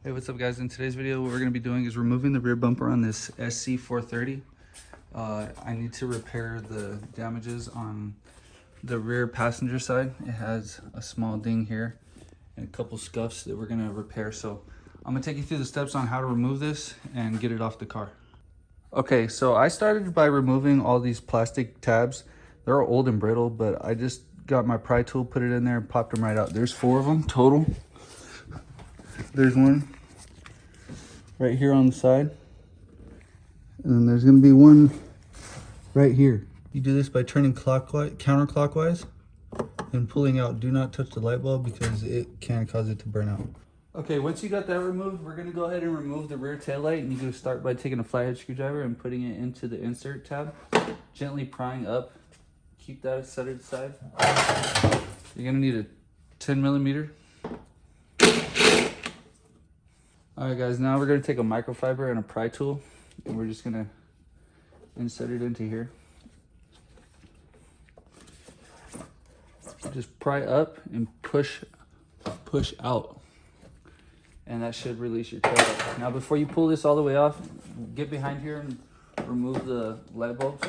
Hey, what's up guys? In today's video, what we're going to be doing is removing the rear bumper on this sc430. I need to repair the damages on the rear passenger side. It has a small ding here and a couple scuffs that we're going to repair. So I'm going to take you through the steps on how to remove this and get it off the car. Okay, so I started by removing all these plastic tabs. They're old and brittle, but I just got my pry tool, put it in there and popped them right out. There's 4 of them total. There's one right here on the side, and then there's going to be one right here. You do this by turning counterclockwise and pulling out. Do not touch the light bulb because it can cause it to burn out. Okay, once you got that removed, we're going to go ahead and remove the rear tail light, and you can start by taking a flathead screwdriver and putting it into the insert tab, gently prying up. Keep that set it aside. You're going to need a 10mm. Alright guys, now we're going to take a microfiber and a pry tool, and we're just going to insert it into here. Just pry up and push out, and that should release your tail light. Now before you pull this all the way off, get behind here and remove the light bulbs.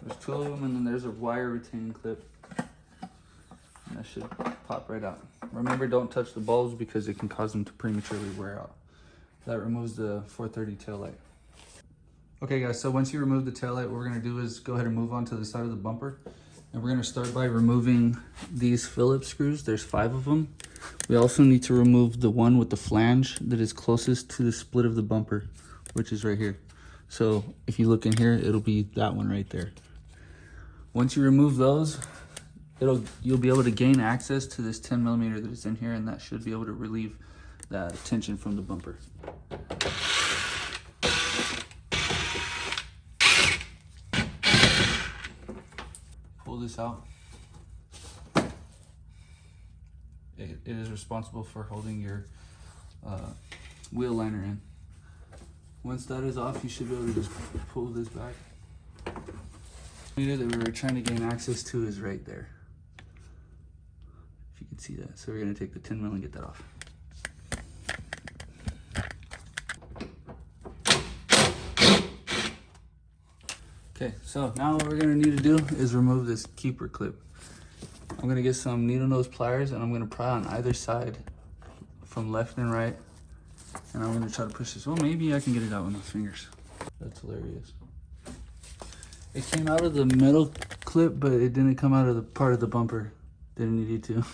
There's 2 of them, and then there's a wire retaining clip, and that should pop right out. Remember, don't touch the bulbs because it can cause them to prematurely wear out. That removes the 430 tail light. Okay guys, so once you remove the tail light, what we're going to do is go ahead and move on to the side of the bumper. And we're going to start by removing these Phillips screws. There's 5 of them. We also need to remove the one with the flange that is closest to the split of the bumper, which is right here. So if you look in here, it'll be that one right there. Once you remove those, you'll be able to gain access to this 10mm that is in here, and that should be able to relieve that tension from the bumper. Pull this out. It is responsible for holding your wheel liner in. Once that is off, you should be able to just pull this back. The meter that we were trying to gain access to is right there. If you can see that. So we're going to take the 10mm and get that off. Okay, so now what we're going to need to do is remove this keeper clip. I'm going to get some needle nose pliers, and I'm going to pry on either side from left and right. And I'm going to try to push this. Well, maybe I can get it out with my fingers. That's hilarious. It came out of the metal clip, but it didn't come out of the part of the bumper that it needed to.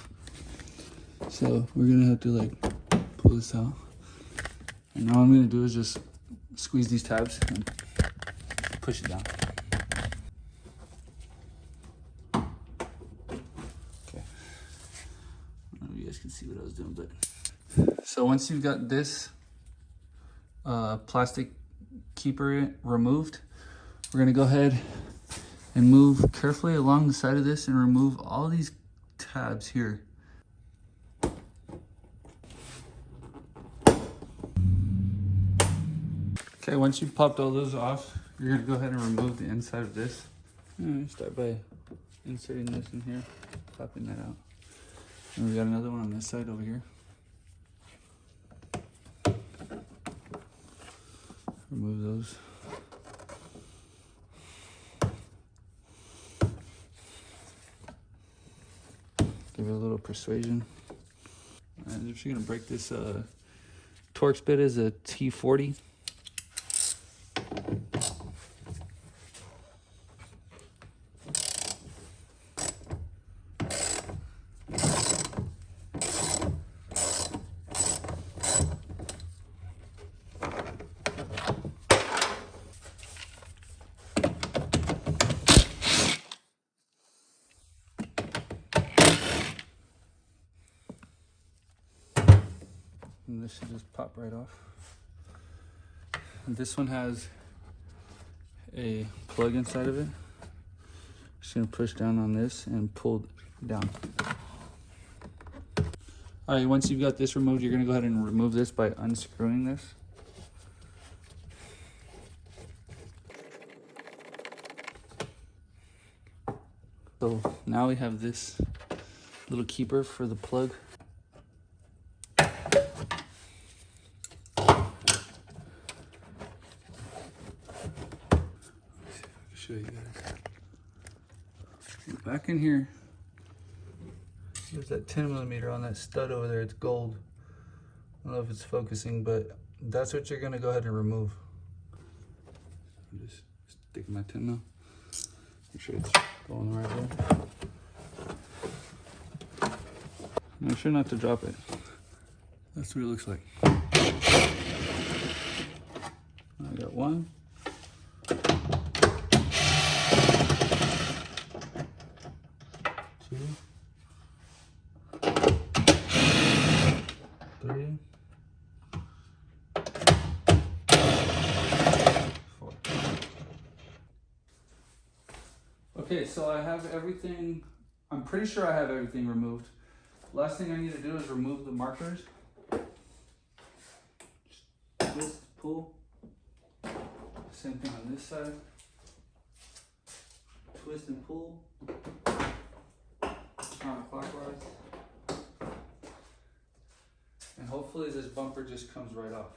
So we're going to have to like pull this out. And now what I'm going to do is just squeeze these tabs and push it down. Okay. I don't know if you guys can see what I was doing, but... So once you've got this plastic keeper removed, we're going to go ahead and move carefully along the side of this and remove all these tabs here. Okay, once you've popped all those off, you're going to go ahead and remove the inside of this. Start by inserting this in here, popping that out. And we got another one on this side over here. Remove those. Give it a little persuasion. And if you're gonna break this Torx bit is a T40. And this should just pop right off. And this one has a plug inside of it. Just gonna push down on this and pull down. All right, once you've got this removed, you're gonna go ahead and remove this by unscrewing this. So now we have this little keeper for the plug. show you guys. Back in here, there's that 10mm on that stud over there. It's gold. I don't know if it's focusing, but that's what you're gonna go ahead and remove. I'm just sticking my 10 mil. Make sure it's going the right way. Make sure not to drop it. That's what it looks like. I got one. Two. Three. Four. Okay, so I have everything, I'm pretty sure I have everything removed. Last thing I need to do is remove the markers. Just twist, pull. Same thing on this side. Twist and pull. Counterclockwise. And hopefully this bumper just comes right off.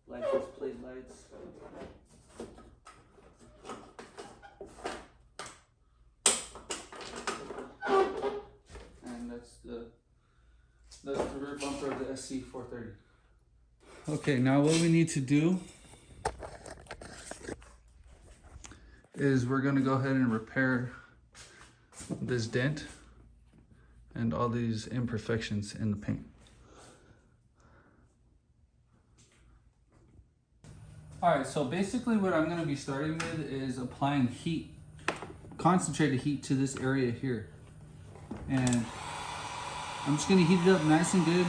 License plate lights. And that's the rear bumper of the sc430. Okay, now what we need to do is we're gonna go ahead and repair this dent and all these imperfections in the paint. All right, so basically what I'm gonna be starting with is applying heat, concentrated heat to this area here. And I'm just gonna heat it up nice and good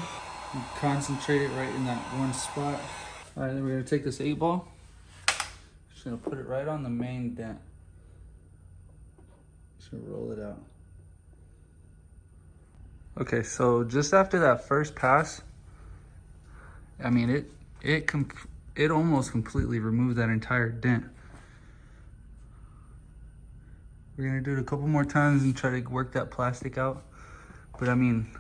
and concentrate it right in that one spot. All right, then we're gonna take this 8-ball. Just gonna put it right on the main dent. Just gonna roll it out. Okay, so just after that first pass, I mean, it almost completely removed that entire dent. We're gonna do it a couple more times and try to work that plastic out. But I mean,